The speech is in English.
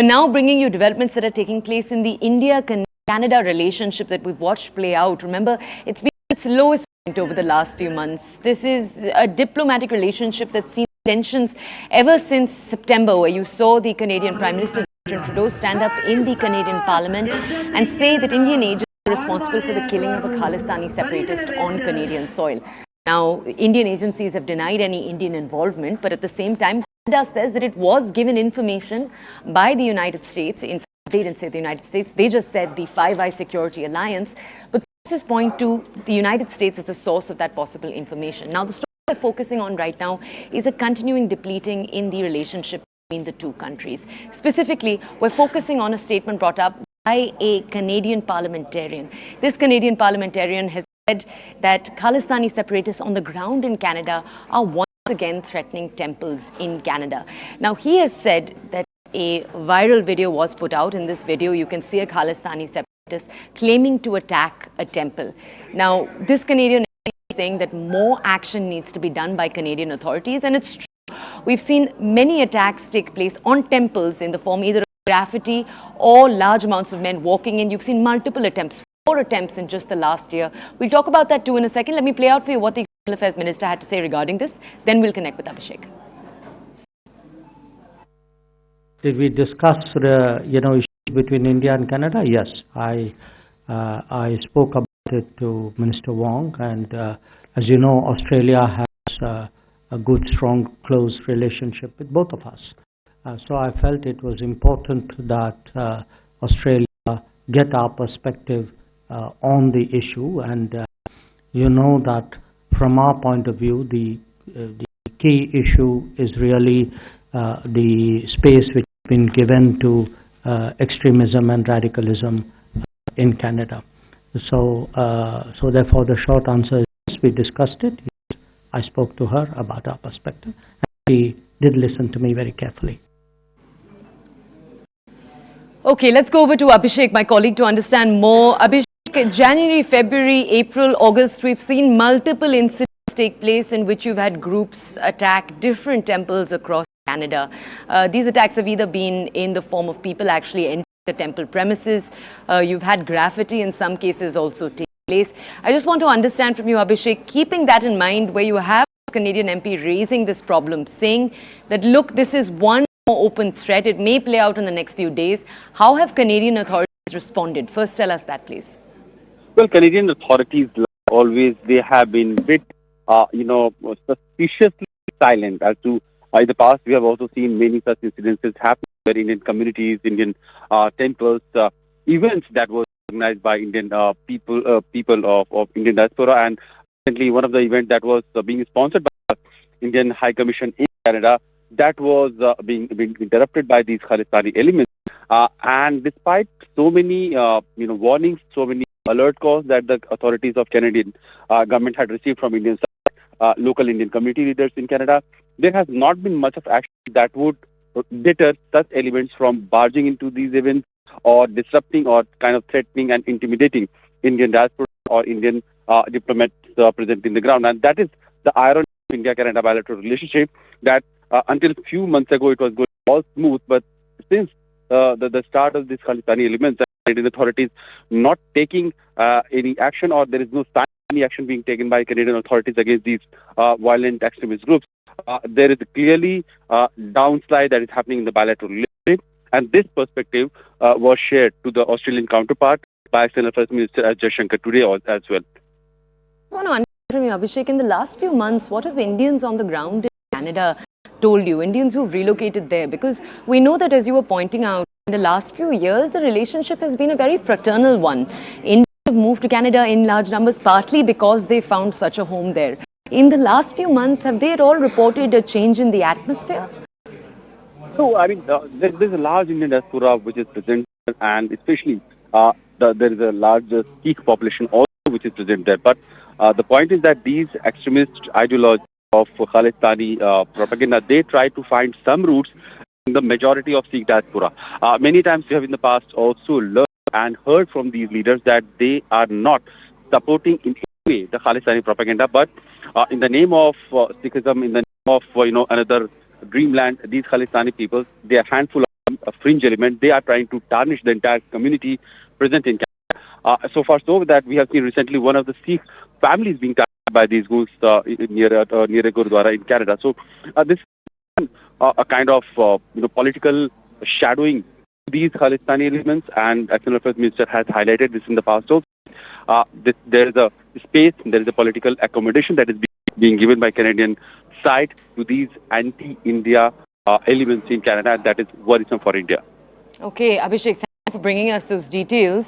Now bringing you developments that are taking place in the India-Canada relationship that we've watched play out. Remember, it's been its lowest point over the last few months. This is a diplomatic relationship that's seen tensions ever since September, where you saw the Canadian Prime Minister Trudeau stand up in the Canadian Parliament and say that Indian agents are responsible for the killing of a Khalistani separatist on Canadian soil. Now, Indian agencies have denied any Indian involvement, but at the same time, Canada says that it was given information by the United States. In fact, they didn't say the United States, they just said the Five Eyes Security Alliance. But sources point to the United States as the source of that possible information. Now, the story we're focusing on right now is a continuing depleting in the relationship between the two countries. Specifically, we're focusing on a statement brought up by a Canadian parliamentarian. This Canadian parliamentarian has said that Khalistani separatists on the ground in Canada are once again threatening temples in Canada. Now, he has said that a viral video was put out. In this video, you can see a Khalistani separatist claiming to attack a temple. Now, this Canadian is saying that more action needs to be done by Canadian authorities, and it's true. We've seen many attacks take place on temples in the form either of graffiti or large amounts of men walking in. You've seen multiple attempts, 4 attempts in just the last year. We'll talk about that too in a second. Let me play out for you what the External Affairs Minister had to say regarding this. Then we'll connect with Abhishek. Did we discuss the issues between India and Canada? Yes, I spoke about it to Minister Wong, and as you know, Australia has a good, strong, close relationship with both of us. So I felt it was important that Australia get our perspective on the issue, and you know that from our point of view, the key issue is really the space which has been given to extremism and radicalism in Canada. So therefore the short answer is yes, we discussed it. I spoke to her about our perspective, and she did listen to me very carefully. Okay, let's go over to Abhishek, my colleague, to understand more. Abhishek, January, February, April, August, we've seen multiple incidents take place in which you've had groups attack different temples across Canada. These attacks have either been in the form of people actually entering the temple premises. You've had graffiti in some cases also take place. I just want to understand from you, Abhishek, keeping that in mind, where you have Canadian MP raising this problem, saying that, look, this is one more open threat. It may play out in the next few days. How have Canadian authorities responded? First, tell us that, please. Well, Canadian authorities, like always, they have been a bit, suspiciously silent as to. In the past, we have also seen many such incidences happen where Indian communities, Indian temples, events that were organized by Indian people of Indian diaspora. And recently, one of the events that was being sponsored by the Indian High Commission in Canada, that was being interrupted by these Khalistani elements. And despite so many warnings, so many alert calls that the authorities of Canadian government had received from Indian local Indian community leaders in Canada, there has not been much of action that would deter such elements from barging into these events or disrupting or kind of threatening and intimidating Indian diaspora or Indian diplomats present in the ground. And that is the irony of India-Canada bilateral relationship, that until a few months ago it was going all smooth, but since the start of these Khalistani elements, Canadian authorities not taking any action, or there is no sign of any action being taken by Canadian authorities against these violent extremist groups, there is clearly downslide that is happening in the bilateral relationship, and this perspective was shared to the Australian counterpart by External Affairs Minister Jaishankar today as well. I want to understand from you, Abhishek, in the last few months, what have Indians on the ground in Canada told you, Indians who've relocated there? Because we know that, as you were pointing out, in the last few years, the relationship has been a very fraternal one. Indians have moved to Canada in large numbers, partly because they found such a home there. In the last few months, have they at all reported a change in the atmosphere? No, I mean, there's a large Indian diaspora which is present, and especially there is a large Sikh population also which is present there. But the point is that these extremist ideologies of Khalistani propaganda, they try to find some roots in the majority of Sikh diaspora. Many times we have in the past also learned and heard from these leaders that they are not supporting in any way the Khalistani propaganda, but in the name of Sikhism, in the name of another dreamland, these Khalistani people, they are a handful of them, a fringe element. They are trying to tarnish the entire community present in Canada. So far so that we have seen recently one of the Sikh families being targeted by these ghosts near a Gurudwara in Canada. So this is a kind of political shadowing these Khalistani elements, and External Affairs Minister has highlighted this in the past also. There is a space, there is a political accommodation that is being given by Canadian side to these anti-India elements in Canada, and that is worrisome for India. Okay, Abhishek, thank you for bringing us those details.